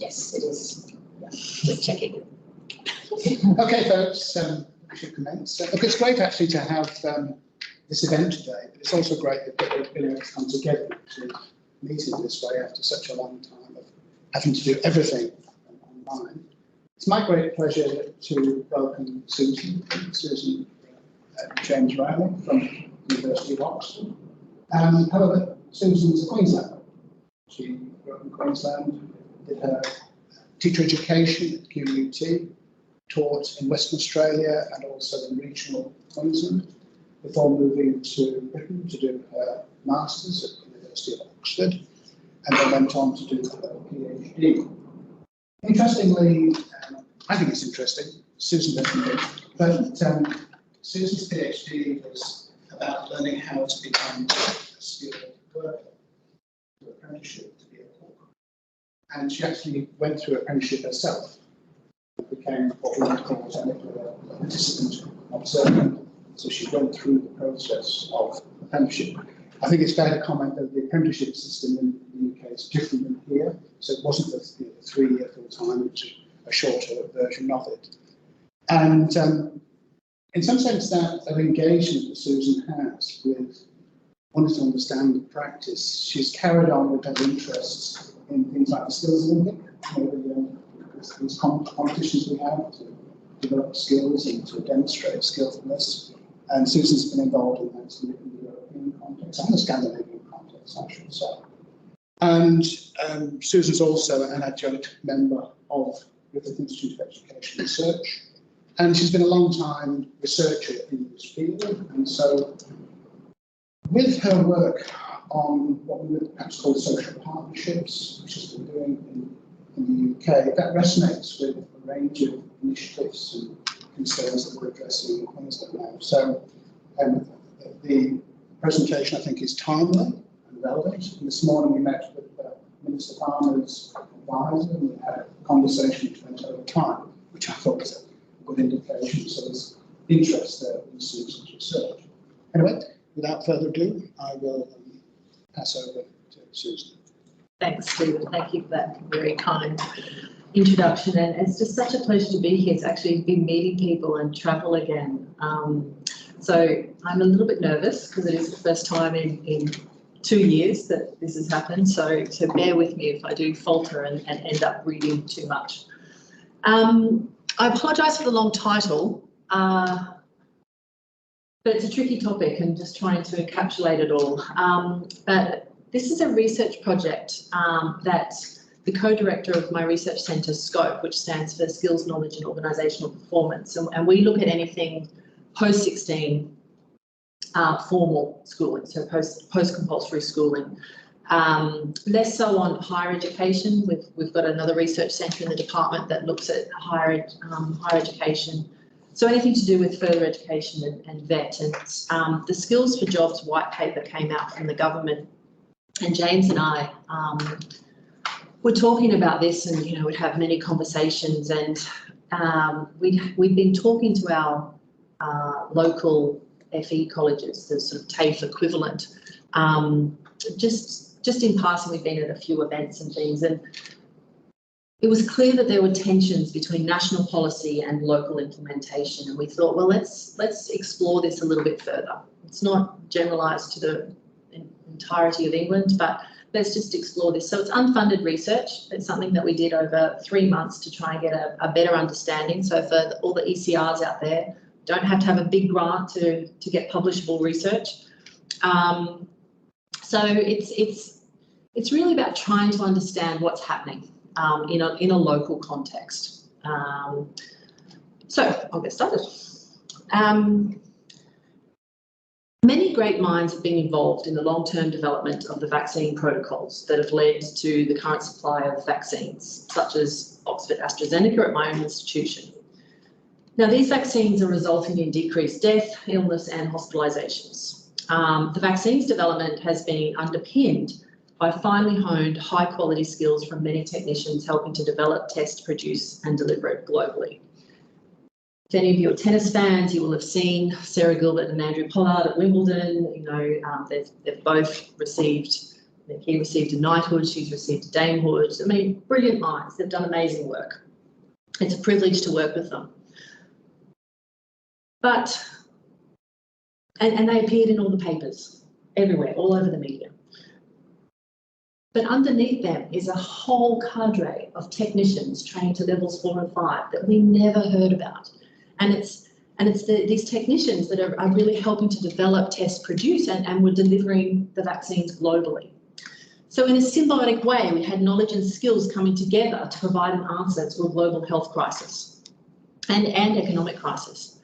Yes, it is. Yeah, just checking. Okay, folks, we should commence. Look, it's great actually to have this event today, but it's also great that we've been able to come together to meet in this way after such a long time of having to do everything online. It's my great pleasure to welcome Susan James Relly from the University of Oxford. However, Susan's a Queenslander. She grew up in Queensland, did her teacher education at QUT, taught in Western Australia and also in regional Queensland, before moving to Britain to do her Masters at the University of Oxford, and then went on to do her PhD. Interestingly, I think it's interesting, Susan doesn't, but Susan's PhD was about learning how to become a skilled worker, through apprenticeship to be a cook. And she actually went through apprenticeship herself, became what we might call technically a participant observer. So she went through the process of apprenticeship. I think it's fair to comment that the apprenticeship system in the UK is different than here. So it wasn't the 3-year full-time, which is a shorter version of it. And in some sense, that engagement that Susan has with wanting to understand the practice, she's carried on with her interests in things like the Skills Olympic, these competitions we have to develop skills and to demonstrate skillfulness. And Susan's been involved in that in the European context and the Scandinavian context, I should say. And Susan's also an adjunct member of the Griffith Institute of Education Research. And she's been a long time researcher in this field. And so with her work on what we would perhaps call social partnerships, which she's been doing in the UK, that resonates with a range of initiatives and concerns that we're addressing in Queensland now. So the presentation, I think, is timely and relevant. And this morning we met with Minister Palmer's advisor and we had a conversation which went over time, which I thought was a good indication. So there's interest there in Susan's research. Anyway, without further ado, I will pass over to Susan. Thanks, Stephen. Thank you for that very kind introduction. And it's just such a pleasure to be here, to actually be meeting people and travel again. So I'm a little bit nervous because it is the first time in 2 years that this has happened. So bear with me if I do falter and end up reading too much. I apologise for the long title, but it's a tricky topic and just trying to encapsulate it all. But this is a research project that the co-director of my research centre, SCOPE, which stands for Skills, Knowledge and Organisational Performance, and we look at anything post-16 formal schooling, so post-compulsory schooling. Less so on higher education. We've got another research centre in the department that looks at higher education. So anything to do with further education and VET. And the Skills for Jobs white paper came out from the government, and James and I were talking about this, and we'd have many conversations, and we'd been talking to our local FE colleges, the sort of TAFE equivalent. Just in passing, we've been at a few events and things, and it was clear that there were tensions between national policy and local implementation, and we thought, well, let's explore this a little bit further. It's not generalised to the entirety of England, but let's just explore this. So it's unfunded research. It's something that we did over 3 months to try and get a better understanding. So for all the ECRs out there, don't have to have a big grant to get publishable research. So it's really about trying to understand what's happening in a local context. So I'll get started. Many great minds have been involved in the long-term development of the vaccine protocols that have led to the current supply of vaccines, such as Oxford AstraZeneca at my own institution. Now, these vaccines are resulting in decreased death, illness and hospitalisations. The vaccines development has been underpinned by finely honed high-quality skills from many technicians helping to develop, test, produce and deliver it globally. If any of you are tennis fans, you will have seen Sarah Gilbert and Andrew Pollard at Wimbledon. They've both received He received a knighthood, she's received a damehood. I mean, brilliant minds. They've done amazing work. It's a privilege to work with them. But, and they appeared in all the papers, everywhere, all over the media. But underneath them is a whole cadre of technicians trained to levels 4 and 5 that we never heard about. And it's these technicians that are really helping to develop, test, produce, and were delivering the vaccines globally. So in a symbiotic way, we had knowledge and skills coming together to provide an answer to a global health crisis and economic crisis.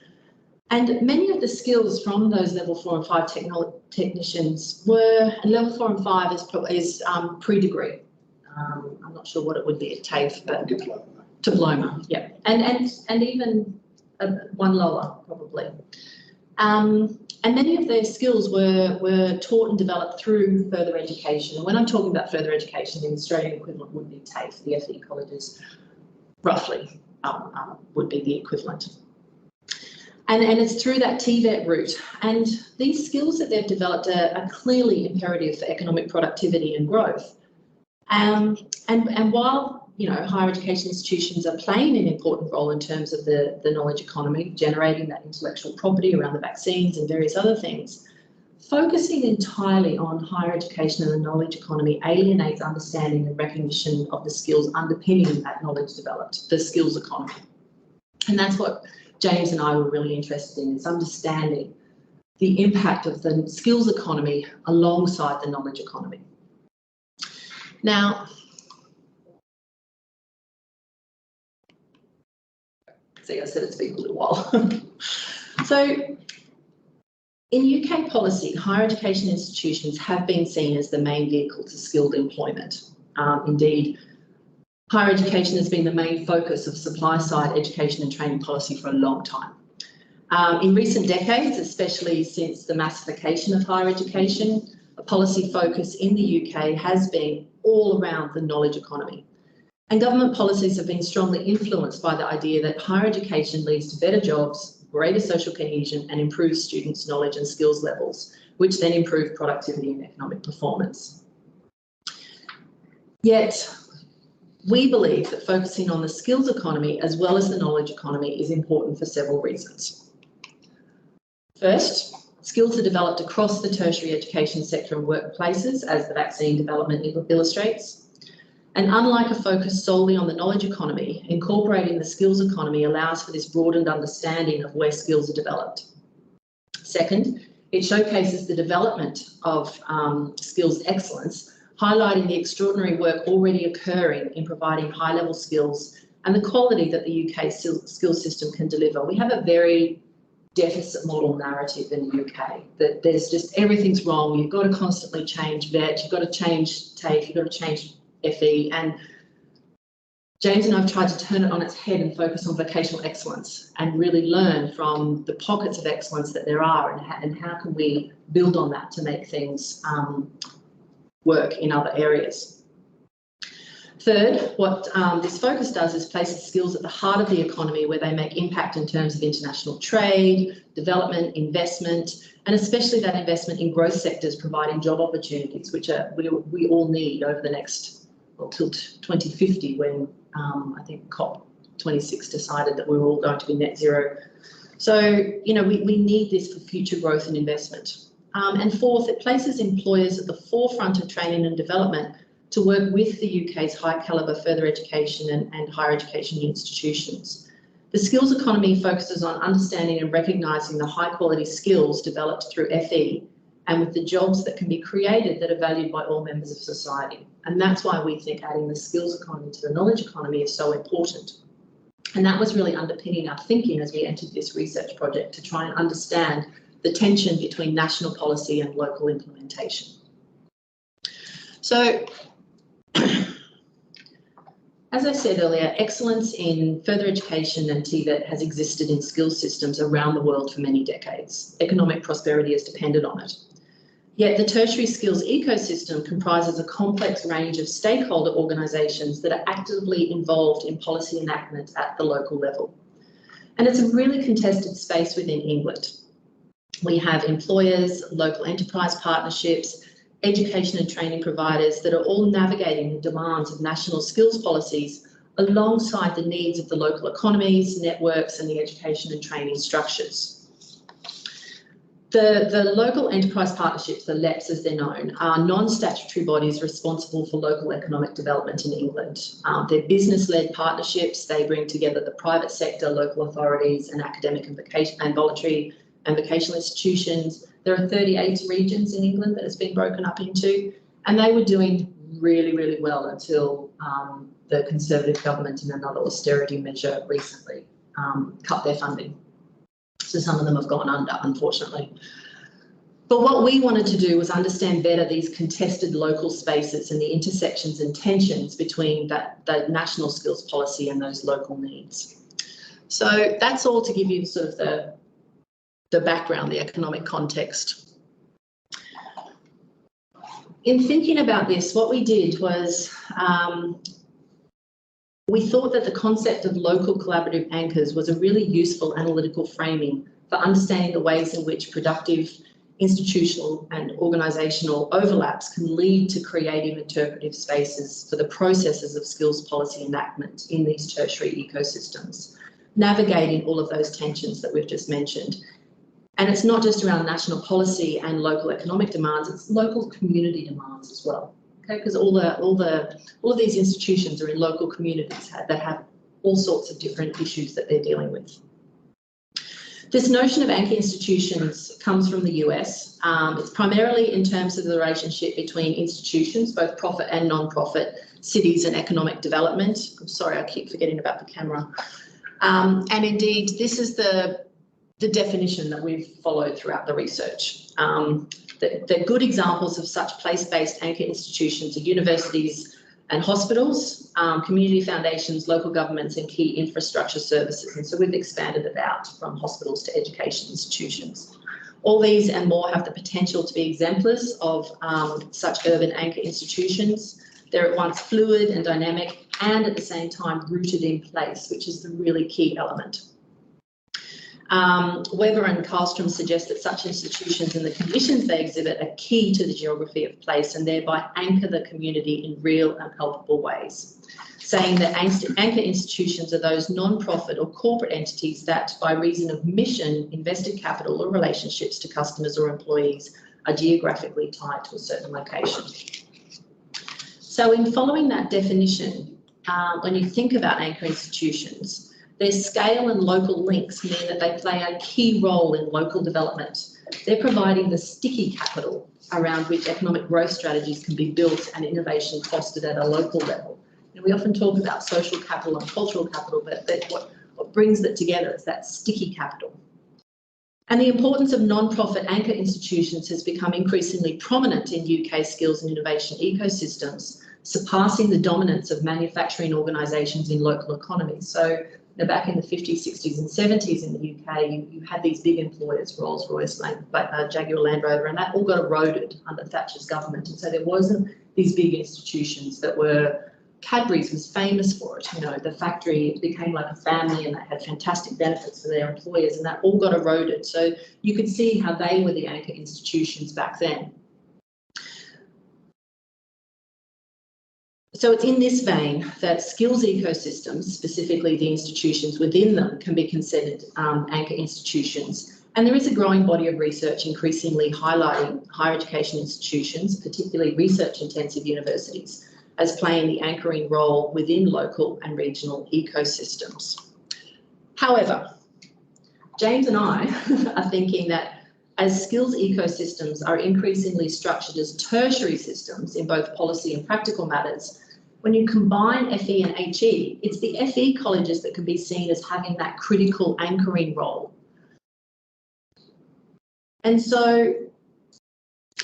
And many of the skills from those level 4 and 5 technicians were, and level 4 and 5 is pre-degree. I'm not sure what it would be at TAFE, but diploma, yeah, and even one lower probably. And many of their skills were taught and developed through further education. And when I'm talking about further education, the Australian equivalent would be TAFE, the FE colleges, roughly would be the equivalent. And it's through that TVET route. And these skills that they've developed are clearly imperative for economic productivity and growth. And while, you know, higher education institutions are playing an important role in terms of the knowledge economy, generating that intellectual property around the vaccines and various other things, focusing entirely on higher education and the knowledge economy alienates understanding and recognition of the skills underpinning that knowledge developed, the skills economy. And that's what James and I were really interested in, is understanding the impact of the skills economy alongside the knowledge economy. Now, see, I said it's been a little while. So, in UK policy, higher education institutions have been seen as the main vehicle to skilled employment. Indeed, higher education has been the main focus of supply-side education and training policy for a long time. In recent decades, especially since the massification of higher education, a policy focus in the UK has been all around the knowledge economy. And government policies have been strongly influenced by the idea that higher education leads to better jobs, greater social cohesion, and improves students' knowledge and skills levels, which then improve productivity and economic performance. Yet, we believe that focusing on the skills economy as well as the knowledge economy is important for several reasons. First, skills are developed across the tertiary education sector and workplaces, as the vaccine development illustrates. And unlike a focus solely on the knowledge economy, incorporating the skills economy allows for this broadened understanding of where skills are developed. Second, it showcases the development of skills excellence, highlighting the extraordinary work already occurring in providing high-level skills and the quality that the UK skills system can deliver. We have a very deficit model narrative in the UK, that there's just everything's wrong, you've got to constantly change VET, you've got to change TAFE, you've got to change FE, and James and I have tried to turn it on its head and focus on vocational excellence and really learn from the pockets of excellence that there are, and how can we build on that to make things work in other areas. Third, what this focus does is places skills at the heart of the economy, where they make impact in terms of international trade, development, investment, and especially that investment in growth sectors providing job opportunities, which we all need over the next, well, till 2050, when I think COP26 decided that we were all going to be net zero. So, you know, we need this for future growth and investment. And fourth, it places employers at the forefront of training and development to work with the UK's high calibre further education and higher education institutions. The skills economy focuses on understanding and recognising the high quality skills developed through FE, and with the jobs that can be created that are valued by all members of society. And that's why we think adding the skills economy to the knowledge economy is so important. And that was really underpinning our thinking as we entered this research project, to try and understand the tension between national policy and local implementation. So, as I said earlier, excellence in further education and TVET has existed in skills systems around the world for many decades. Economic prosperity has depended on it. Yet the tertiary skills ecosystem comprises a complex range of stakeholder organisations that are actively involved in policy enactment at the local level. And it's a really contested space within England. We have employers, local enterprise partnerships, education and training providers that are all navigating the demands of national skills policies alongside the needs of the local economies, networks and the education and training structures. The local enterprise partnerships, the LEPs as they're known, are non-statutory bodies responsible for local economic development in England. They're business-led partnerships. They bring together the private sector, local authorities and academic and voluntary and vocational institutions. There are 38 regions in England that it's been broken up into, and they were doing really, really well until the Conservative government in another austerity measure recently cut their funding. So some of them have gone under, unfortunately. But what we wanted to do was understand better these contested local spaces and the intersections and tensions between that national skills policy and those local needs. So that's all to give you sort of the background, the economic context. In thinking about this, what we did was we thought that the concept of local collaborative anchors was a really useful analytical framing for understanding the ways in which productive institutional and organisational overlaps can lead to creative interpretive spaces for the processes of skills policy enactment in these tertiary ecosystems, navigating all of those tensions that we've just mentioned. And it's not just around national policy and local economic demands, it's local community demands as well. Okay, because all of these institutions are in local communities that have all sorts of different issues that they're dealing with. This notion of anchor institutions comes from the US. It's primarily in terms of the relationship between institutions, both profit and non-profit, cities and economic development. I'm sorry, I keep forgetting about the camera. And indeed, this is the definition that we've followed throughout the research. The good examples of such place-based anchor institutions are universities and hospitals, community foundations, local governments and key infrastructure services. And so we've expanded it out from hospitals to education institutions. All these and more have the potential to be exemplars of such urban anchor institutions. They're at once fluid and dynamic and at the same time rooted in place, which is the really key element. Weber and Karlstrom suggest that such institutions and the conditions they exhibit are key to the geography of place and thereby anchor the community in real and palpable ways, saying that anchor institutions are those non-profit or corporate entities that, by reason of mission, invested capital or relationships to customers or employees, are geographically tied to a certain location. So in following that definition, when you think about anchor institutions, their scale and local links mean that they play a key role in local development. They're providing the sticky capital around which economic growth strategies can be built and innovation fostered at a local level. And we often talk about social capital and cultural capital, but what brings that together is that sticky capital. And the importance of non-profit anchor institutions has become increasingly prominent in UK skills and innovation ecosystems, surpassing the dominance of manufacturing organisations in local economies. So back in the 50s, 60s and 70s in the UK, you had these big employers, Rolls-Royce, Jaguar Land Rover, and that all got eroded under Thatcher's government. And so there wasn't these big institutions that were, Cadbury's was famous for it, you know, the factory became like a family and they had fantastic benefits for their employers and that all got eroded. So you could see how they were the anchor institutions back then. So it's in this vein that skills ecosystems, specifically the institutions within them, can be considered anchor institutions. And there is a growing body of research increasingly highlighting higher education institutions, particularly research-intensive universities, as playing the anchoring role within local and regional ecosystems. However, James and I are thinking that as skills ecosystems are increasingly structured as tertiary systems in both policy and practical matters, when you combine FE and HE, it's the FE colleges that can be seen as having that critical anchoring role. And so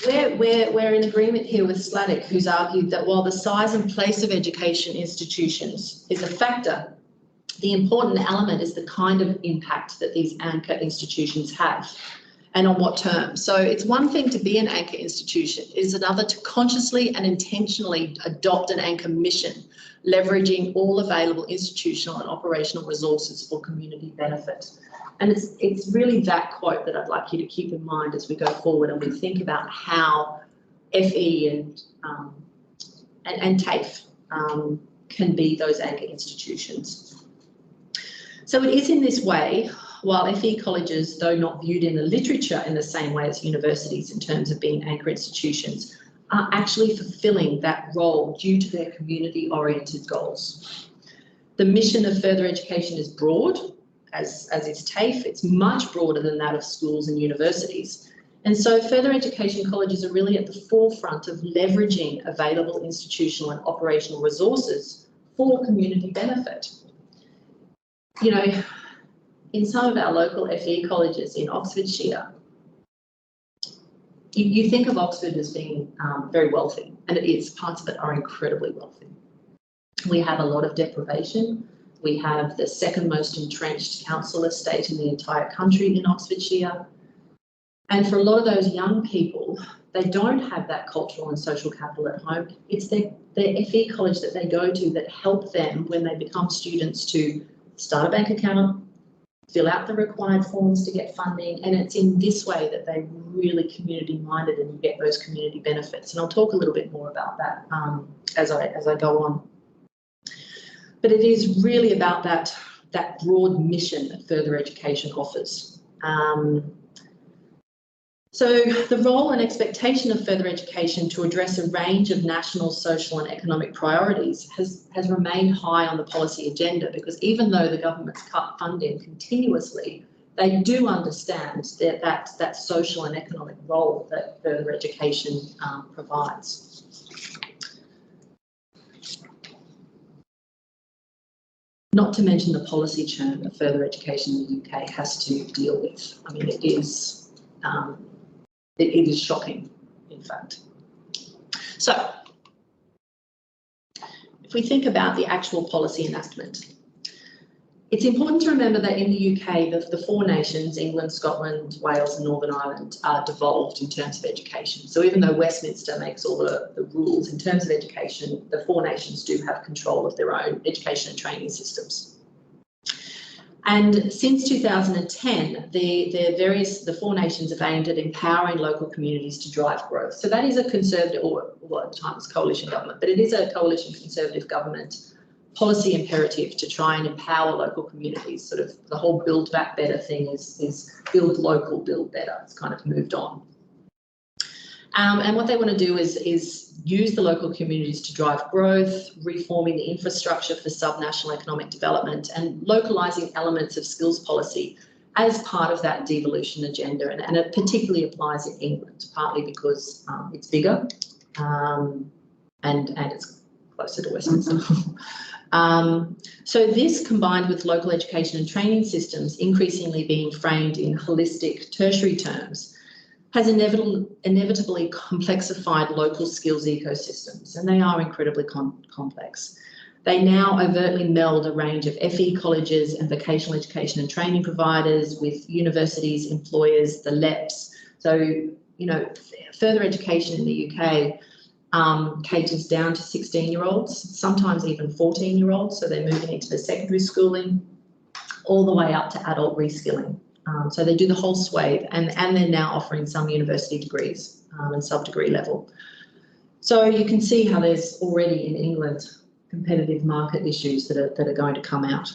we're in agreement here with Sladek, who's argued that while the size and place of education institutions is a factor, the important element is the kind of impact that these anchor institutions have and on what terms. So it's one thing to be an anchor institution, it is another to consciously and intentionally adopt an anchor mission, leveraging all available institutional and operational resources for community benefit. And it's really that quote that I'd like you to keep in mind as we go forward and we think about how FE and TAFE can be those anchor institutions. So it is in this way, while FE colleges, though not viewed in the literature in the same way as universities in terms of being anchor institutions, are actually fulfilling that role due to their community-oriented goals. The mission of further education is broad, as is TAFE. It's much broader than that of schools and universities. And so further education colleges are really at the forefront of leveraging available institutional and operational resources for community benefit. You know, in some of our local FE colleges in Oxfordshire, you think of Oxford as being very wealthy, and it is. Parts of it are incredibly wealthy. We have a lot of deprivation. We have the second most entrenched council estate in the entire country in Oxfordshire. And for a lot of those young people, they don't have that cultural and social capital at home. It's their FE college that they go to that help them when they become students to start a bank account, fill out the required forms to get funding, and it's in this way that they're really community minded and you get those community benefits. And I'll talk a little bit more about that as I go on. But it is really about that broad mission that further education offers. So the role and expectation of further education to address a range of national, social and economic priorities has remained high on the policy agenda, because even though the government's cut funding continuously, they do understand that social and economic role that further education provides. Not to mention the policy churn that further education in the UK has to deal with. I mean, it is shocking, in fact. So, if we think about the actual policy enactment, it's important to remember that in the UK, the four nations, England, Scotland, Wales and Northern Ireland, are devolved in terms of education. So even though Westminster makes all the rules in terms of education, the four nations do have control of their own education and training systems. And since 2010, the four nations have aimed at empowering local communities to drive growth. So that is a conservative, or well, at the time it was coalition government, but it is a coalition conservative government policy imperative to try and empower local communities. Sort of the whole build back better thing is build local, build better. It's kind of moved on. And what they want to do is use the local communities to drive growth, reforming the infrastructure for subnational economic development and localising elements of skills policy as part of that devolution agenda. And it particularly applies in England, partly because it's bigger and it's closer to Westminster. So this, combined with local education and training systems increasingly being framed in holistic tertiary terms, has inevitably complexified local skills ecosystems, and they are incredibly complex. They now overtly meld a range of FE colleges and vocational education and training providers with universities, employers, the LEPs. So, you know, further education in the UK caters down to 16-year-olds, sometimes even 14-year-olds. So they're moving into the secondary schooling, all the way up to adult reskilling. So they do the whole swathe, and they're now offering some university degrees and sub-degree level. So you can see how there's already in England competitive market issues that are going to come out.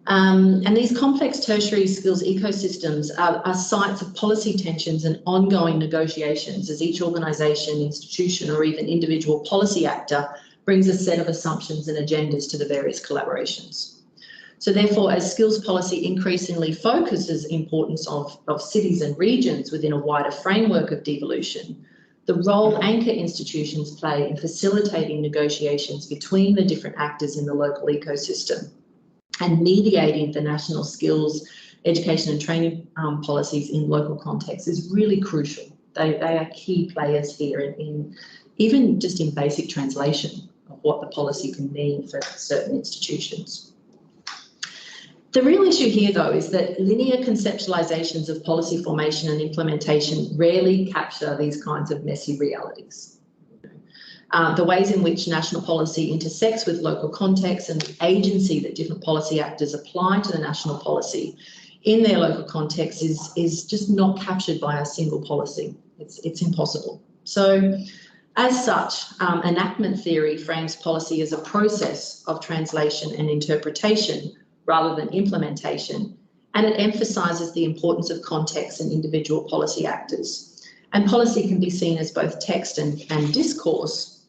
And these complex tertiary skills ecosystems are sites of policy tensions and ongoing negotiations as each organisation, institution or even individual policy actor brings a set of assumptions and agendas to the various collaborations. So therefore, as skills policy increasingly focuses the importance of cities and regions within a wider framework of devolution, the role anchor institutions play in facilitating negotiations between the different actors in the local ecosystem and mediating the national skills, education and training policies in local contexts is really crucial. They are key players here in even just in basic translation of what the policy can mean for certain institutions. The real issue here, though, is that linear conceptualisations of policy formation and implementation rarely capture these kinds of messy realities. The ways in which national policy intersects with local contexts and the agency that different policy actors apply to the national policy in their local context is just not captured by a single policy. It's impossible. So as such, enactment theory frames policy as a process of translation and interpretation rather than implementation, and it emphasises the importance of context and individual policy actors. And policy can be seen as both text and discourse,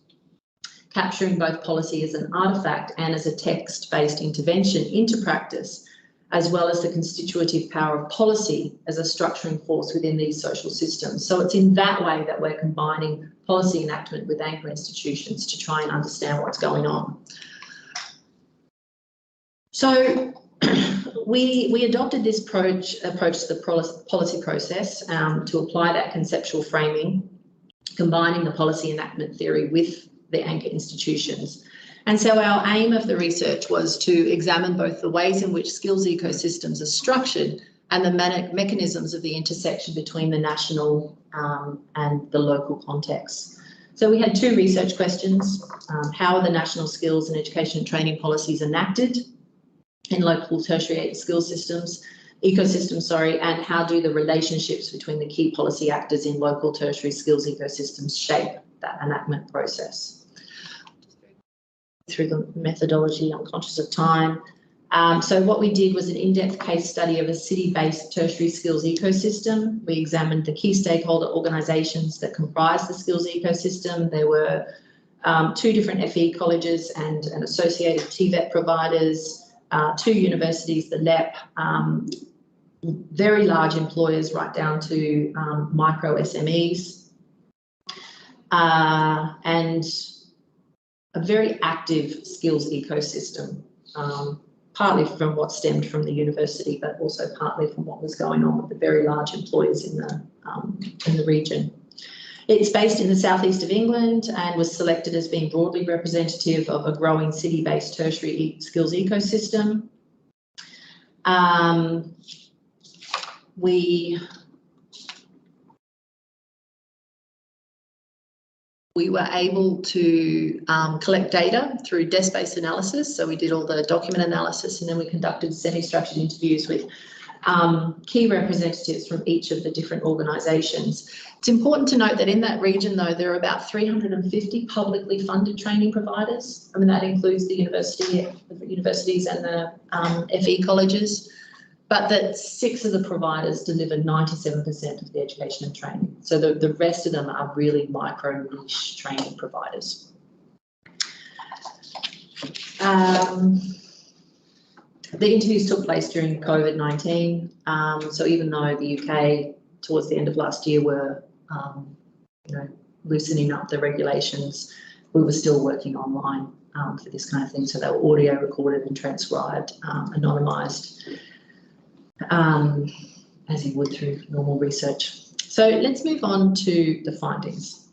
capturing both policy as an artefact and as a text-based intervention into practice, as well as the constitutive power of policy as a structuring force within these social systems. So it's in that way that we're combining policy enactment with anchor institutions to try and understand what's going on. So we adopted this approach to the policy process to apply that conceptual framing, combining the policy enactment theory with the anchor institutions. And so our aim of the research was to examine both the ways in which skills ecosystems are structured and the mechanisms of the intersection between the national and the local contexts. So we had two research questions. How are the national skills and education and training policies enacted in local tertiary skills ecosystems, and how do the relationships between the key policy actors in local tertiary skills ecosystems shape that enactment process? Through the methodology, I'm conscious of time. So what we did was an in-depth case study of a city-based tertiary skills ecosystem. We examined the key stakeholder organisations that comprise the skills ecosystem. There were 2 different FE colleges and associated TVET providers, 2 universities, the LEP, very large employers right down to micro SMEs, and a very active skills ecosystem, partly from what stemmed from the university, but also partly from what was going on with the very large employers in the region. It's based in the southeast of England and was selected as being broadly representative of a growing city-based tertiary skills ecosystem. We were able to collect data through desk-based analysis. So we did all the document analysis, and then we conducted semi-structured interviews with key representatives from each of the different organisations. It's important to note that in that region, though, there are about 350 publicly funded training providers. I mean, that includes the universities and the FE colleges, but that 6 of the providers deliver 97% of the education and training. So the rest of them are really micro niche training providers. The interviews took place during COVID-19. So even though the UK towards the end of last year were loosening up the regulations, we were still working online for this kind of thing. So they were audio recorded and transcribed, anonymised, as you would through normal research. So let's move on to the findings.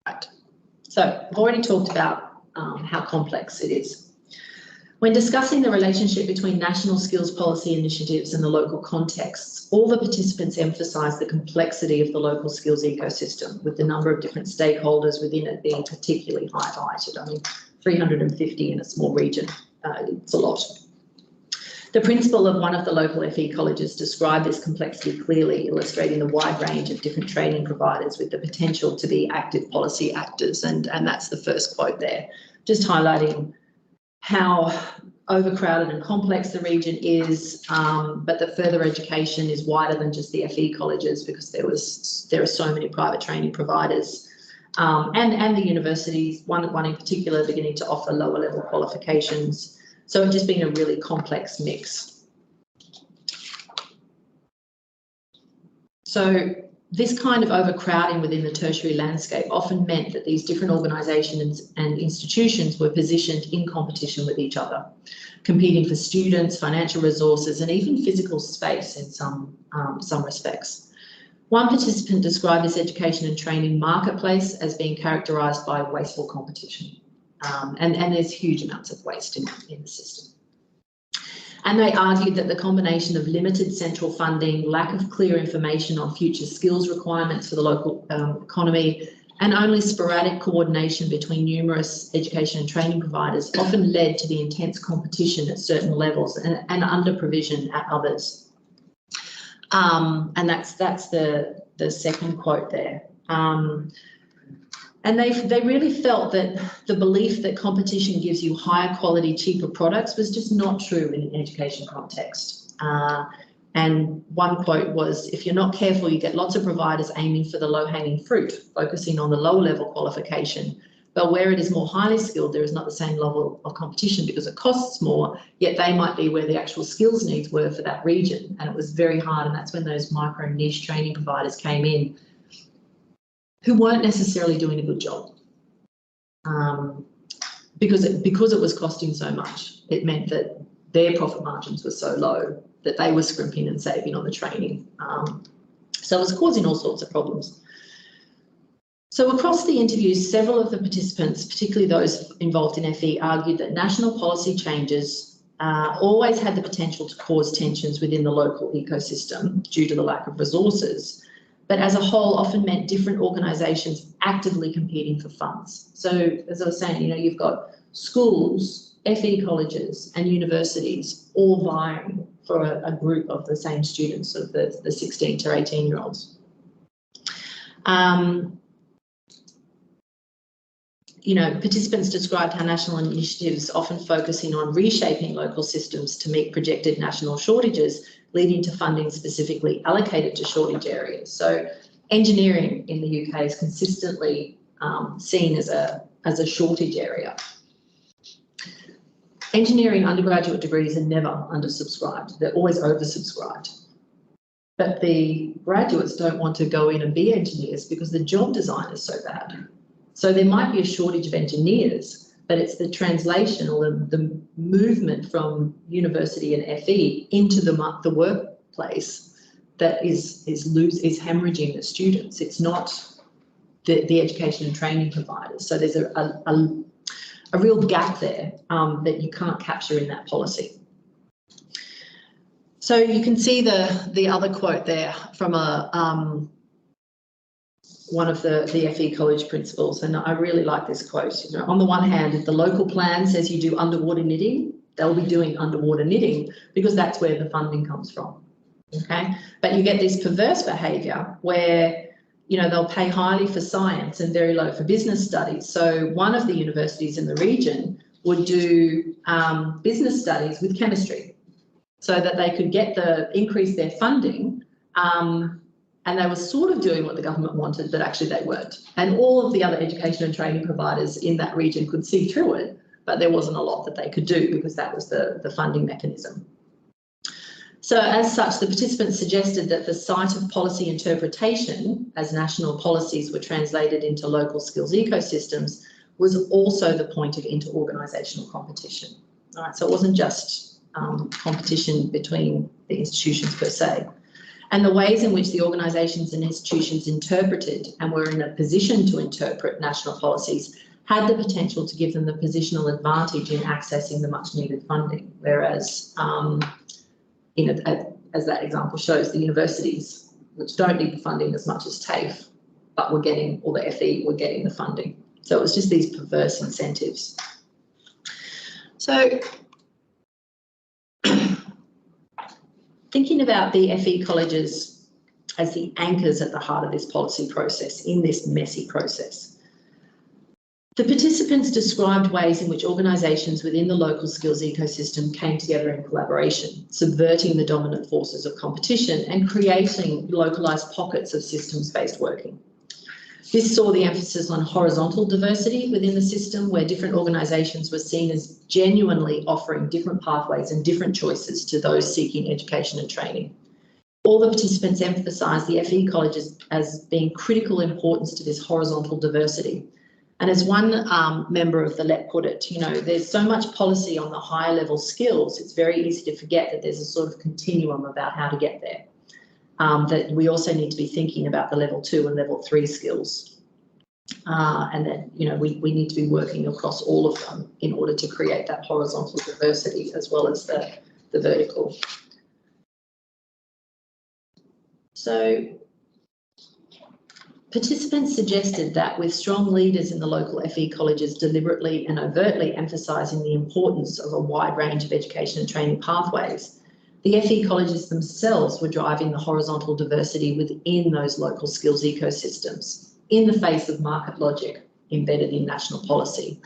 Right. So I've already talked about how complex it is. When discussing the relationship between national skills policy initiatives and the local contexts, all the participants emphasised the complexity of the local skills ecosystem, with the number of different stakeholders within it being particularly highlighted. I mean, 350 in a small region, it's a lot. The principal of one of the local FE colleges described this complexity clearly, illustrating the wide range of different training providers with the potential to be active policy actors. And that's the first quote there, just highlighting how overcrowded and complex the region is, but the further education is wider than just the FE colleges, because there are so many private training providers, and the universities, one in particular, beginning to offer lower level qualifications. So it's just been a really complex mix. So this kind of overcrowding within the tertiary landscape often meant that these different organisations and institutions were positioned in competition with each other, competing for students, financial resources, and even physical space in some respects. One participant described this education and training marketplace as being characterised by wasteful competition. And there's huge amounts of waste in the system. And they argued that the combination of limited central funding, lack of clear information on future skills requirements for the local economy, and only sporadic coordination between numerous education and training providers often led to the intense competition at certain levels and under provision at others. And that's the second quote there. And they really felt that the belief that competition gives you higher quality, cheaper products was just not true in an education context. And one quote was, if you're not careful, you get lots of providers aiming for the low-hanging fruit, focusing on the low-level qualification. But where it is more highly skilled, there is not the same level of competition because it costs more, yet they might be where the actual skills needs were for that region. And it was very hard, and that's when those micro niche training providers came in who weren't necessarily doing a good job. Because it was costing so much, it meant that their profit margins were so low that they were scrimping and saving on the training. So it was causing all sorts of problems. So across the interviews, several of the participants, particularly those involved in FE, argued that national policy changes always had the potential to cause tensions within the local ecosystem due to the lack of resources, but as a whole often meant different organisations actively competing for funds. So as I was saying, you've got schools, FE colleges and universities all vying for a group of the same students, of the 16 to 18-year-olds. Participants described how national initiatives often focusing on reshaping local systems to meet projected national shortages, leading to funding specifically allocated to shortage areas. So engineering in the UK is consistently seen as a shortage area. Engineering undergraduate degrees are never undersubscribed, they're always oversubscribed. But the graduates don't want to go in and be engineers because the job design is so bad. So there might be a shortage of engineers, but it's the translation or the movement from university and FE into the workplace that is hemorrhaging the students. It's not the education and training providers. So there's a real gap there that you can't capture in that policy. So you can see the other quote there from one of the FE college principals, and I really like this quote. On the one hand, if the local plan says you do underwater knitting, they'll be doing underwater knitting because that's where the funding comes from. Okay, but you get this perverse behaviour where they'll pay highly for science and very low for business studies. So one of the universities in the region would do business studies with chemistry so that they could increase their funding, and they were sort of doing what the government wanted, but actually they weren't. And all of the other education and training providers in that region could see through it, but there wasn't a lot that they could do because that was the funding mechanism. So as such, the participants suggested that the site of policy interpretation, as national policies were translated into local skills ecosystems, was also the point of inter-organisational competition. All right, so it wasn't just competition between the institutions per se. And the ways in which the organisations and institutions interpreted and were in a position to interpret national policies had the potential to give them the positional advantage in accessing the much needed funding, whereas as that example shows, the universities, which don't need the funding as much as TAFE, but were getting, or the FE were getting the funding. So it was just these perverse incentives. So thinking about the FE colleges as the anchors at the heart of this policy process, in this messy process, the participants described ways in which organisations within the local skills ecosystem came together in collaboration, subverting the dominant forces of competition and creating localised pockets of systems-based working. This saw the emphasis on horizontal diversity within the system, where different organisations were seen as genuinely offering different pathways and different choices to those seeking education and training. All the participants emphasised the FE colleges as being critical importance to this horizontal diversity. And as one member of the LEP put it, there's so much policy on the higher level skills, it's very easy to forget that there's a sort of continuum about how to get there. That we also need to be thinking about the level 2 and level 3 skills. And that, we need to be working across all of them in order to create that horizontal diversity as well as the vertical. So participants suggested that with strong leaders in the local FE colleges deliberately and overtly emphasising the importance of a wide range of education and training pathways, The FE colleges themselves were driving the horizontal diversity within those local skills ecosystems in the face of market logic embedded in national policy.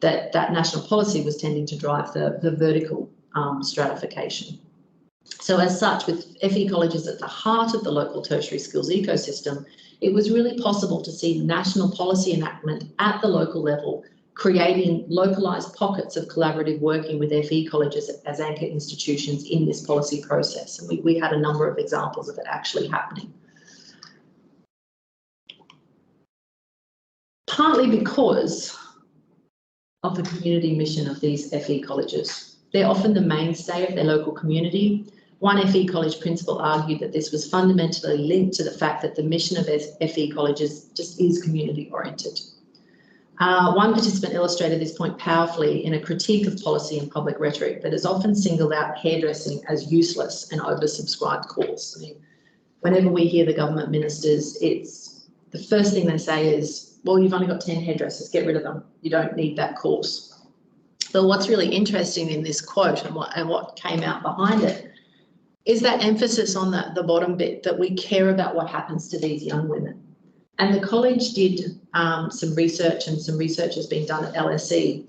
That national policy was tending to drive the vertical stratification. So as such, with FE colleges at the heart of the local tertiary skills ecosystem, it was really possible to see national policy enactment at the local level, creating localised pockets of collaborative working with FE colleges as anchor institutions in this policy process. And we had a number of examples of it actually happening. Partly because of the community mission of these FE colleges. They're often the mainstay of their local community. One FE college principal argued that this was fundamentally linked to the fact that the mission of FE colleges just is community oriented. One participant illustrated this point powerfully in a critique of policy and public rhetoric that has often singled out hairdressing as useless and oversubscribed course. I mean, whenever we hear the government ministers, it's the first thing they say is, well, you've only got 10 hairdressers, get rid of them. You don't need that course. But what's really interesting in this quote and what came out behind it is that emphasis on the bottom bit, that we care about what happens to these young women. And the college did some research, and some research has been done at LSE.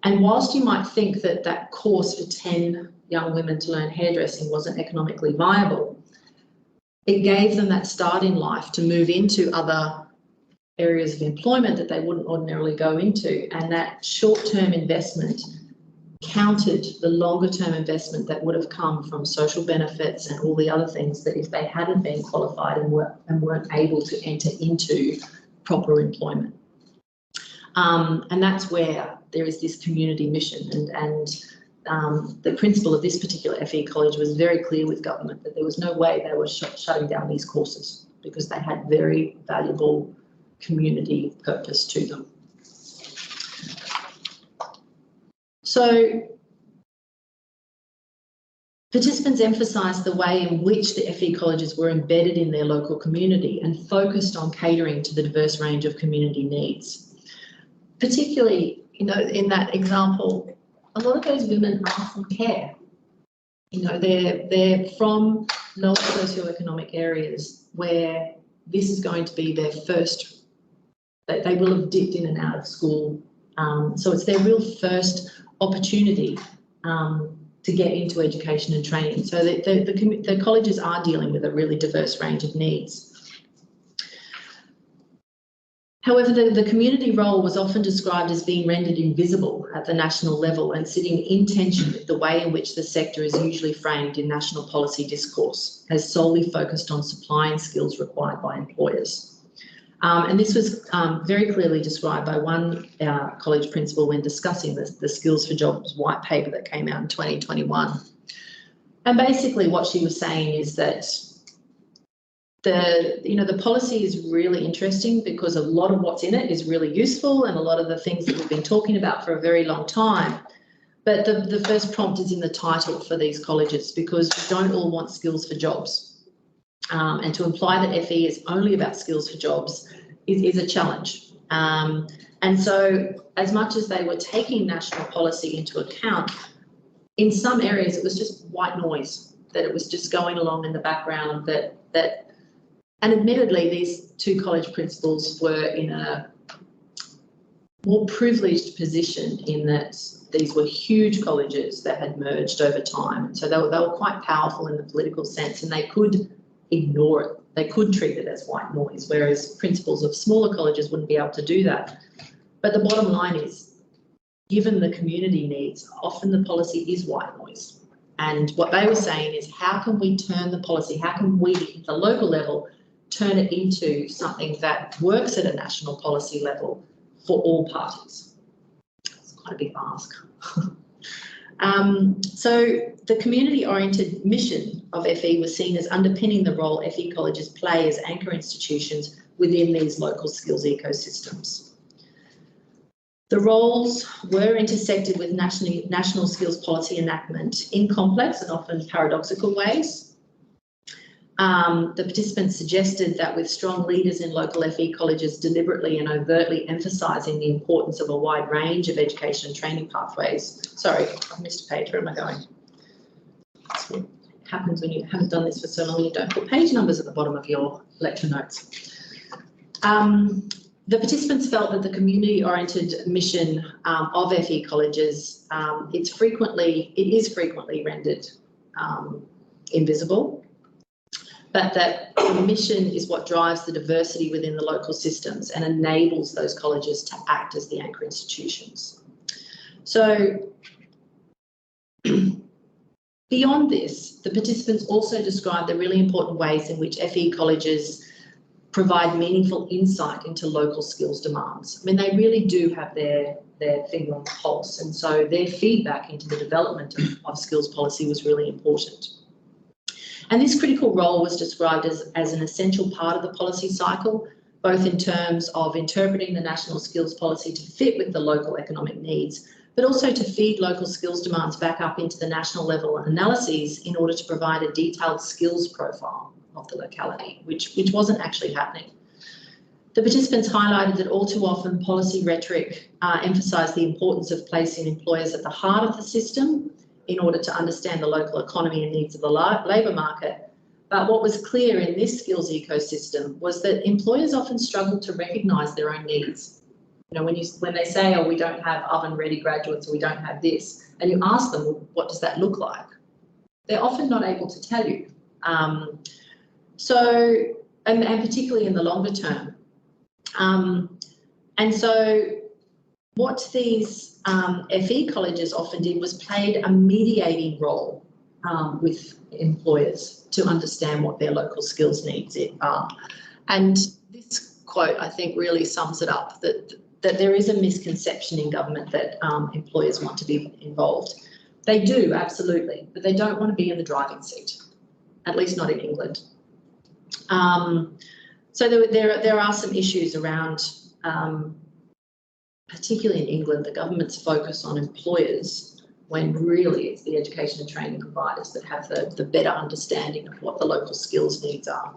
And whilst you might think that that course for 10 young women to learn hairdressing wasn't economically viable, it gave them that start in life to move into other areas of employment that they wouldn't ordinarily go into. And that short-term investment countered the longer-term investment that would have come from social benefits and all the other things that if they hadn't been qualified and weren't able to enter into proper employment. And that's where there is this community mission, and the principal of this particular FE college was very clear with government that there was no way they were shutting down these courses because they had very valuable community purpose to them. So participants emphasised the way in which the FE colleges were embedded in their local community and focused on catering to the diverse range of community needs. Particularly, in that example, a lot of those women are from care. They're from lower socioeconomic areas where this is going to be their first, they will have dipped in and out of school. So it's their real first opportunity to get into education and training. So the colleges are dealing with a really diverse range of needs. However, the community role was often described as being rendered invisible at the national level and sitting in tension with the way in which the sector is usually framed in national policy discourse, as solely focused on supplying skills required by employers. And this was very clearly described by one college principal when discussing the Skills for Jobs white paper that came out in 2021. And basically what she was saying is that the policy is really interesting because a lot of what's in it is really useful and a lot of the things that we've been talking about for a very long time. But the first prompt is in the title for these colleges because we don't all want skills for jobs. And to imply that FE is only about skills for jobs is a challenge. And so as much as they were taking national policy into account, in some areas it was just white noise, that it was just going along in the background, and admittedly these two college principals were in a more privileged position in that these were huge colleges that had merged over time. So they were quite powerful in the political sense, and they could ignore it. They could treat it as white noise, whereas principals of smaller colleges wouldn't be able to do that. But the bottom line is, given the community needs, often the policy is white noise. And what they were saying is, how can we turn the policy, how can we at the local level turn it into something that works at a national policy level for all parties? It's quite a big ask. So the community-oriented mission of FE was seen as underpinning the role FE colleges play as anchor institutions within these local skills ecosystems. The roles were intersected with national skills policy enactment in complex and often paradoxical ways. The participants suggested that with strong leaders in local FE colleges deliberately and overtly emphasising the importance of a wide range of education and training pathways. Sorry, I missed a page. Where am I going? happens when you haven't done this for so long, you don't put page numbers at the bottom of your lecture notes. The participants felt that the community-oriented mission of FE colleges, it is frequently rendered invisible, but that the mission is what drives the diversity within the local systems and enables those colleges to act as the anchor institutions. So beyond this, the participants also described the really important ways in which FE colleges provide meaningful insight into local skills demands. I mean, they really do have their finger on the pulse, and so their feedback into the development of skills policy was really important. And this critical role was described as an essential part of the policy cycle, both in terms of interpreting the national skills policy to fit with the local economic needs, but also to feed local skills demands back up into the national level analyses in order to provide a detailed skills profile of the locality, which wasn't actually happening. The participants highlighted that all too often policy rhetoric emphasised the importance of placing employers at the heart of the system in order to understand the local economy and needs of the labour market. But what was clear in this skills ecosystem was that employers often struggle to recognise their own needs. You know, when they say, oh, we don't have oven-ready graduates, or we don't have this, and you ask them, well, what does that look like? They're often not able to tell you. And particularly in the longer term. And so what these FE colleges often did was played a mediating role with employers to understand what their local skills needs are. And this quote, I think, really sums it up, that there is a misconception in government that employers want to be involved. They do, absolutely, but they don't want to be in the driving seat, at least not in England. So there are some issues around, particularly in England, the government's focus on employers when really it's the education and training providers that have the better understanding of what the local skills needs are.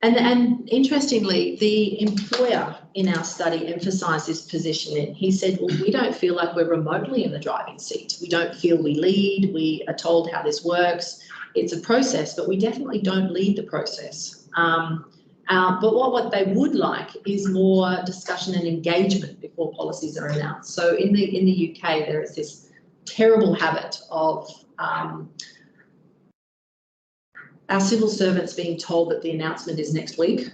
And interestingly, the employer in our study emphasised this positioning. He said, well, we don't feel like we're remotely in the driving seat. We don't feel we lead. We are told how this works. It's a process, but we definitely don't lead the process. But what they would like is more discussion and engagement before policies are announced. So in the UK, there is this terrible habit of our civil servants being told that the announcement is next week,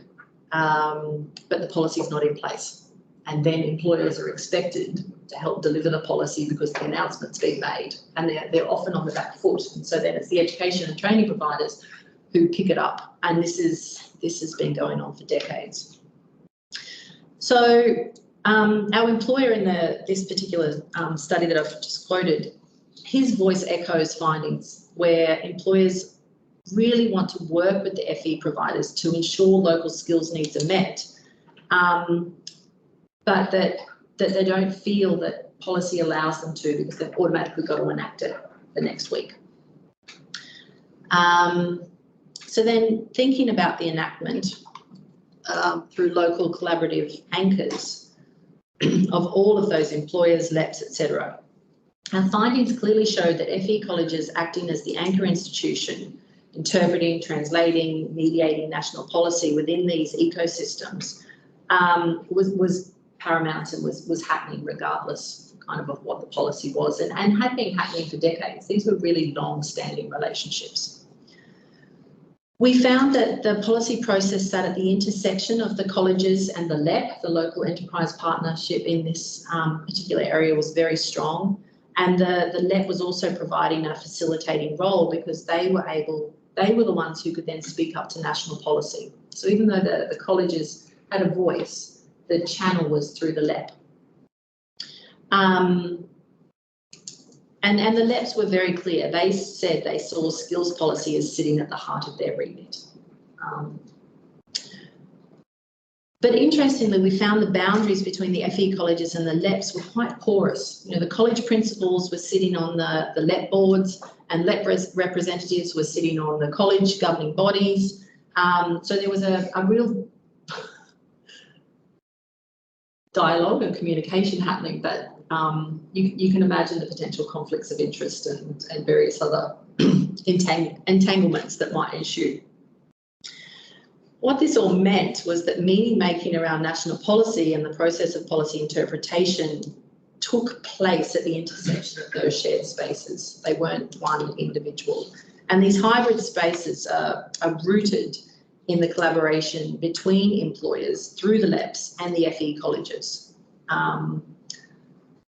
but the policy is not in place. And then employers are expected to help deliver the policy because the announcement's been made, and they're often on the back foot. And so then it's the education and training providers who pick it up. And this has been going on for decades. So our employer in this particular study that I've just quoted, his voice echoes findings where employers really want to work with the FE providers to ensure local skills needs are met, but that they don't feel that policy allows them to because they've automatically got to enact it the next week. So then thinking about the enactment through local collaborative anchors of all of those employers, LEPs, etc. Our findings clearly showed that FE colleges acting as the anchor institution, interpreting, translating, mediating national policy within these ecosystems was paramount and was happening regardless kind of what the policy was and had been happening for decades. These were really long-standing relationships. We found that the policy process sat at the intersection of the colleges and the LEP, the local enterprise partnership in this particular area was very strong. And the LEP was also providing a facilitating role because they were the ones who could then speak up to national policy. So even though the colleges had a voice, the channel was through the LEP. And the LEPs were very clear. They said they saw skills policy as sitting at the heart of their remit. But interestingly, we found the boundaries between the FE colleges and the LEPs were quite porous. You know, the college principals were sitting on the LEP boards and LEP representatives were sitting on the college governing bodies. So there was a real dialogue and communication happening, but you can imagine the potential conflicts of interest and various other entanglements that might ensue. What this all meant was that meaning making around national policy and the process of policy interpretation took place at the intersection of those shared spaces. They weren't one individual. And these hybrid spaces are rooted in the collaboration between employers through the LEPs and the FE colleges.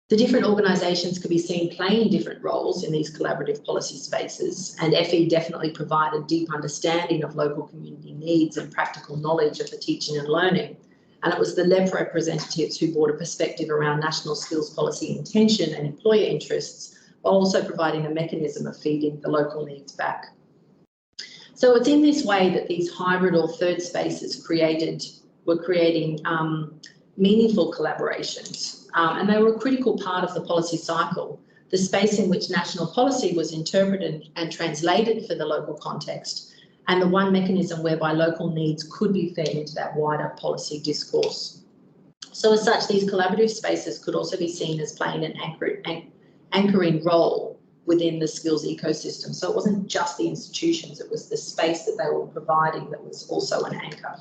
The different organisations could be seen playing different roles in these collaborative policy spaces, and FE definitely provided deep understanding of local community needs and practical knowledge of the teaching and learning. And it was the LEP representatives who brought a perspective around national skills policy intention and employer interests, while also providing a mechanism of feeding the local needs back. So it's in this way that these hybrid or third spaces were creating meaningful collaborations. And they were a critical part of the policy cycle, the space in which national policy was interpreted and translated for the local context, and the one mechanism whereby local needs could be fed into that wider policy discourse. So as such, these collaborative spaces could also be seen as playing an anchoring role within the skills ecosystem. So it wasn't just the institutions, it was the space that they were providing that was also an anchor.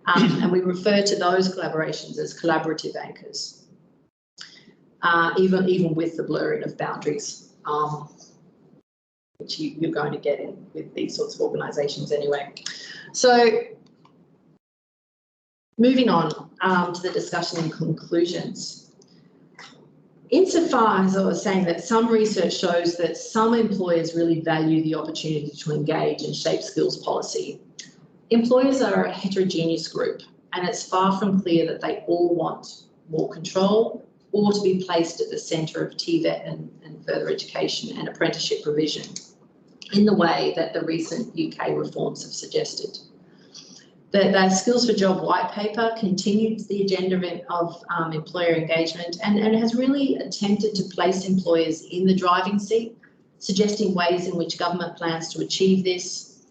And we refer to those collaborations as collaborative anchors. Even with the blurring of boundaries, which you're going to get in with these sorts of organisations anyway. So moving on to the discussion and conclusions. Insofar as I was saying that some research shows that some employers really value the opportunity to engage and shape skills policy, employers are a heterogeneous group, and it's far from clear that they all want more control or to be placed at the centre of TVET and further education and apprenticeship provision in the way that the recent UK reforms have suggested. The Skills for Job white paper continued the agenda of employer engagement and has really attempted to place employers in the driving seat, suggesting ways in which government plans to achieve this,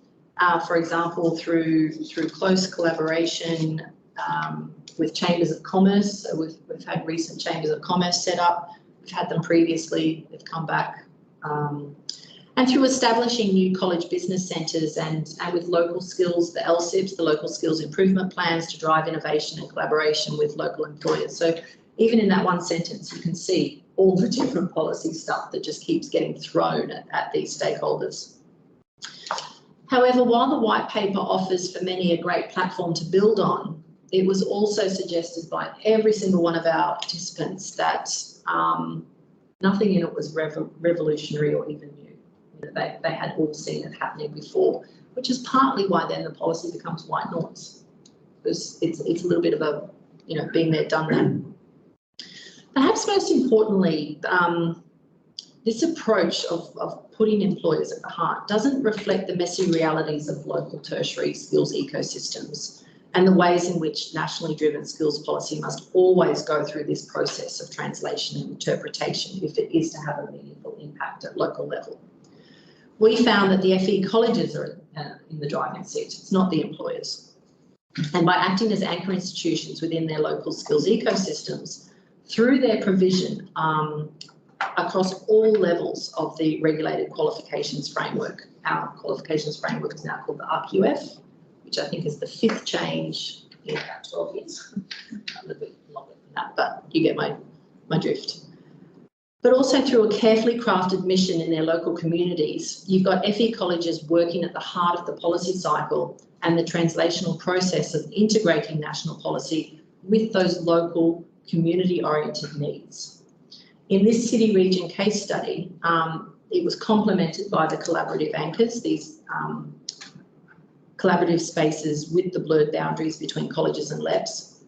for example, through close collaboration with chambers of commerce. So we've had recent chambers of commerce set up. We've had them previously, they've come back. And through establishing new college business centres and with local skills, the LSIPs, the local skills improvement plans to drive innovation and collaboration with local employers. So even in that one sentence, you can see all the different policy stuff that just keeps getting thrown at these stakeholders. However, while the white paper offers for many a great platform to build on, it was also suggested by every single one of our participants that nothing in it was revolutionary or even new. You know, they had all seen it happening before, which is partly why then the policy becomes white noise, because it's a little bit of a, you know, been there, done that. Perhaps most importantly, this approach of putting employers at the heart doesn't reflect the messy realities of local tertiary skills ecosystems and the ways in which nationally driven skills policy must always go through this process of translation and interpretation if it is to have a meaningful impact at local level. We found that the FE colleges are in the driving seat, it's not the employers. And by acting as anchor institutions within their local skills ecosystems, through their provision across all levels of the regulated qualifications framework. Our qualifications framework is now called the RQF, which I think is the 5th change in about 12 years. A little bit longer than that, but you get my drift. But also through a carefully crafted mission in their local communities, you've got FE colleges working at the heart of the policy cycle and the translational process of integrating national policy with those local community-oriented needs. In this city region case study, it was complemented by the collaborative anchors, these collaborative spaces with the blurred boundaries between colleges and LEPs.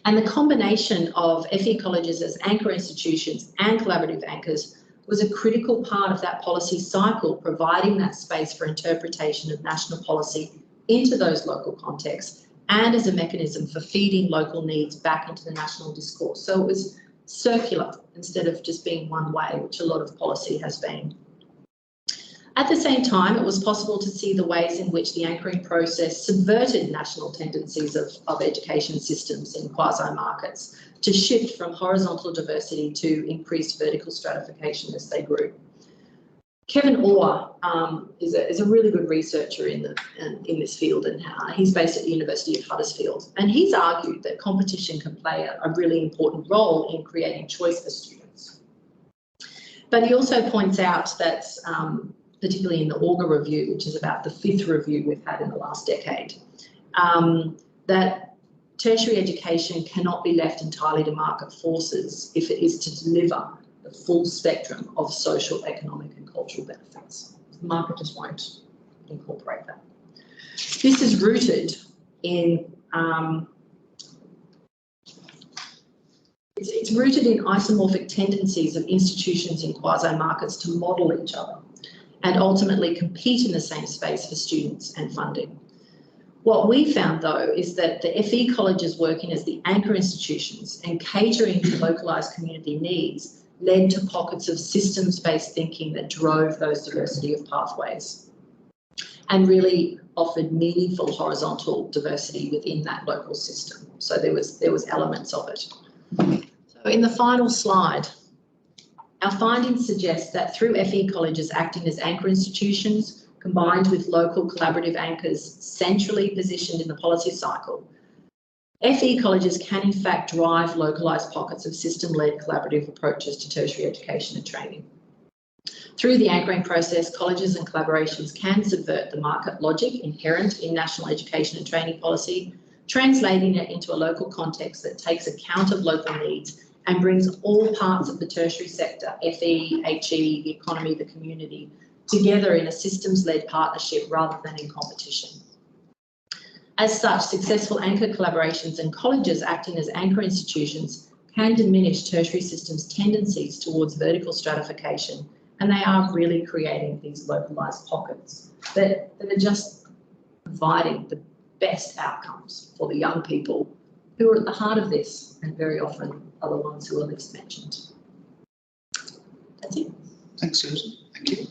And the combination of FE colleges as anchor institutions and collaborative anchors was a critical part of that policy cycle, providing that space for interpretation of national policy into those local contexts and as a mechanism for feeding local needs back into the national discourse. So it was circular instead of just being one way, which a lot of policy has been. At the same time, it was possible to see the ways in which the anchoring process subverted national tendencies of education systems in quasi-markets to shift from horizontal diversity to increased vertical stratification as they grew. Kevin Orr is a really good researcher in this field, and he's based at the University of Huddersfield. And he's argued that competition can play a really important role in creating choice for students. But he also points out that, particularly in the Auger review, which is about the 5th review we've had in the last decade, that tertiary education cannot be left entirely to market forces if it is to deliver the full spectrum of social, economic and cultural benefits. The market just won't incorporate that. This is rooted in, it's rooted in isomorphic tendencies of institutions in quasi-markets to model each other and ultimately compete in the same space for students and funding. What we found, though, is that the FE colleges working as the anchor institutions and catering to localised community needs led to pockets of systems-based thinking that drove those diversity of pathways and really offered meaningful horizontal diversity within that local system. So there was elements of it. So in the final slide, our findings suggest that through FE colleges acting as anchor institutions, combined with local collaborative anchors centrally positioned in the policy cycle, FE colleges can in fact drive localised pockets of system-led collaborative approaches to tertiary education and training. Through the anchoring process, colleges and collaborations can subvert the market logic inherent in national education and training policy, translating it into a local context that takes account of local needs and brings all parts of the tertiary sector, FE, HE, the economy, the community, together in a systems-led partnership rather than in competition. As such, successful anchor collaborations and colleges acting as anchor institutions can diminish tertiary systems' tendencies towards vertical stratification, and they are really creating these localised pockets that are just providing the best outcomes for the young people who are at the heart of this and very often are the ones who are least mentioned. That's it. Thanks, Susan. Thank you.